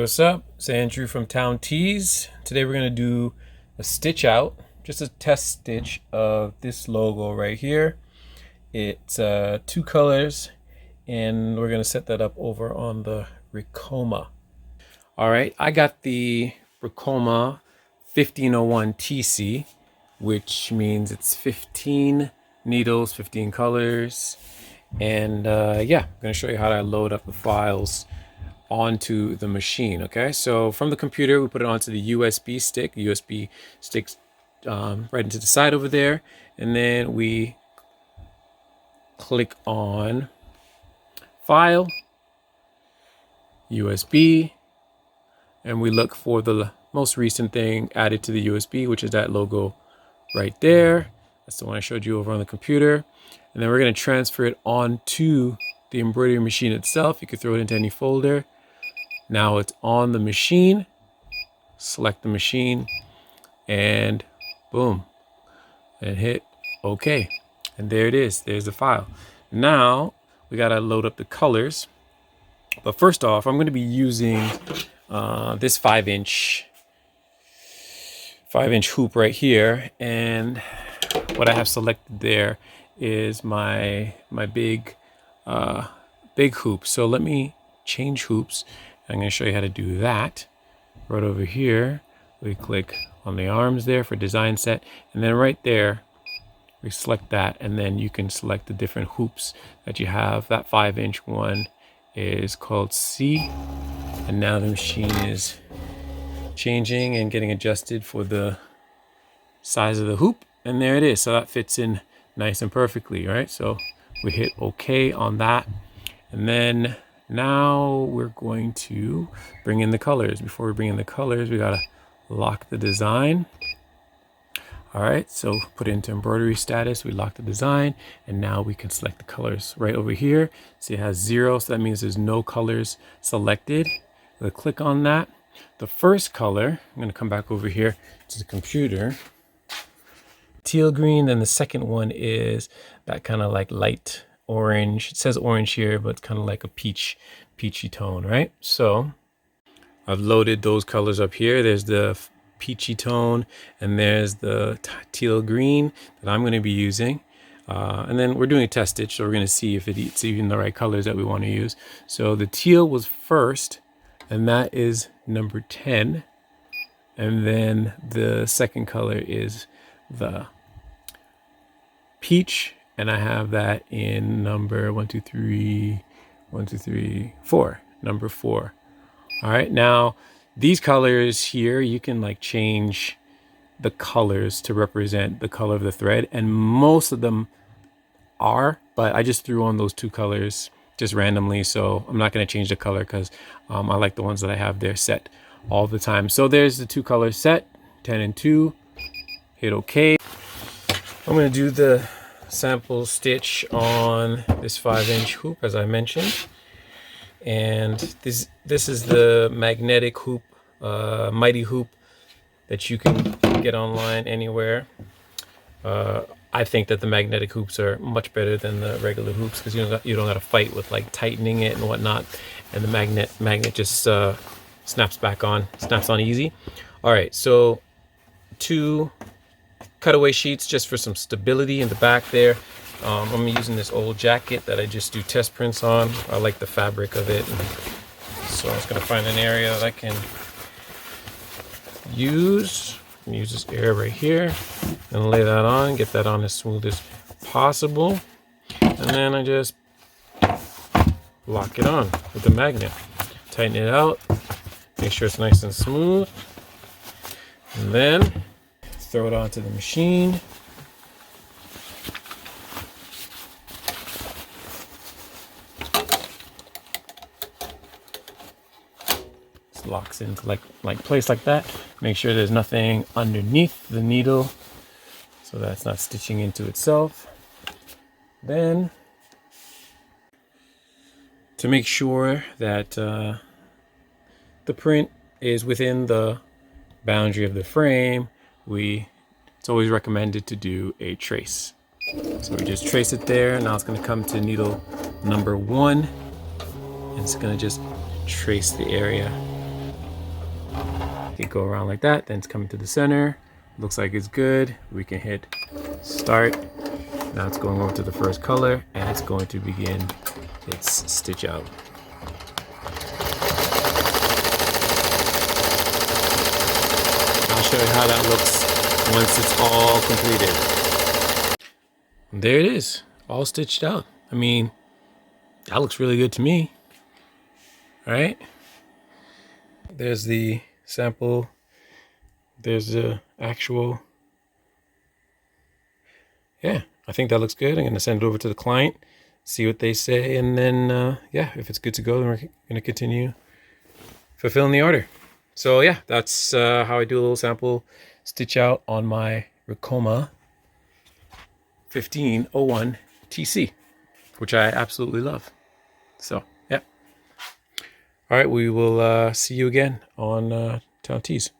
what's up? It's Andrew from Town Tees. Today we're going to do a stitch out, just a test stitch of this logo right here. It's two colors, and we're going to set that up over on the Ricoma. All right, I got the Ricoma 1501 TC, which means it's 15 needles, 15 colors. And yeah, I'm going to show you how to load up the files onto the machine. Okay, so from the computer we put it onto the USB stick. The USB sticks right into the side over there, and then we click on File, USB, and we look for the most recent thing added to the USB, which is that logo right there. That's the one I showed you over on the computer. And then we're going to transfer it onto the embroidery machine itself. You could throw it into any folder. Now it's on the machine. Select the machine and boom, and hit OK. And there it is. There's the file. Now we got to load up the colors. But first off, I'm going to be using this 5-inch hoop right here. And what I have selected there is my big hoop. So let me change hoops. I'm going to show you how to do that. Right over here, we click on the arms there for design set, and then right there we select that, and then you can select the different hoops that you have. That 5-inch one is called C, and now the machine is changing and getting adjusted for the size of the hoop, and there it is. So that fits in nice and perfectly. All right, so we hit OK on that, and then now we're going to bring in the colors. Before we bring in the colors, we gotta lock the design. All right, so put it into embroidery status. We lock the design, and now we can select the colors right over here. See, it has 0, so that means there's no colors selected. We'll click on that. The first color, I'm gonna come back over here to the computer. Teal green, then the second one is that kind of like light orange. It says orange here, but it's kind of like a peachy tone, right? So I've loaded those colors up here. There's the peachy tone, and there's the teal green that I'm going to be using. And then we're doing a test stitch, so we're going to see if it's even the right colors that we want to use. So the teal was first, and that is number 10. And then the second color is the peach, and I have that in number 4, number 4. All right, now these colors here, you can like change the colors to represent the color of the thread, and most of them are, but I just threw on those 2 colors just randomly, so I'm not going to change the color because I like the ones that I have there set all the time. So there's the 2 colors set, 10 and 2. Hit OK. I'm going to do the sample stitch on this 5-inch hoop, as I mentioned, and this is the magnetic hoop, mighty hoop that you can get online anywhere. I think that the magnetic hoops are much better than the regular hoops because you don't got to fight with like tightening it and whatnot, and the magnet just snaps on easy. All right, so 2 cutaway sheets just for some stability in the back there. I'm using this old jacket that I just do test prints on. I like the fabric of it, and so I'm just gonna find an area that I can use. I'm gonna use this area right here and lay that on, get that on as smooth as possible, and then I just lock it on with the magnet. Tighten it out, make sure it's nice and smooth, and then throw it onto the machine. Just locks into like place like that. Make sure there's nothing underneath the needle, so that's not stitching into itself. Then, to make sure that the print is within the boundary of the frame, it's always recommended to do a trace. So we just trace it there. Now it's going to come to needle number 1, and it's going to just trace the area can go around like that. Then it's coming to the center. Looks like it's good. We can hit start. Now it's going over to the first color and it's going to begin its stitch out. I'll show you how that looks once it's all completed. And there it is, all stitched out. I mean, that looks really good to me. All right. There's the sample. There's the actual. Yeah, I think that looks good. I'm going to send it over to the client, see what they say, and then, yeah, if it's good to go, then we're going to continue fulfilling the order. So, yeah, that's how I do a little sample stitch out on my Ricoma 1501 TC, which I absolutely love. So, yeah. All right, we will see you again on Town Tees.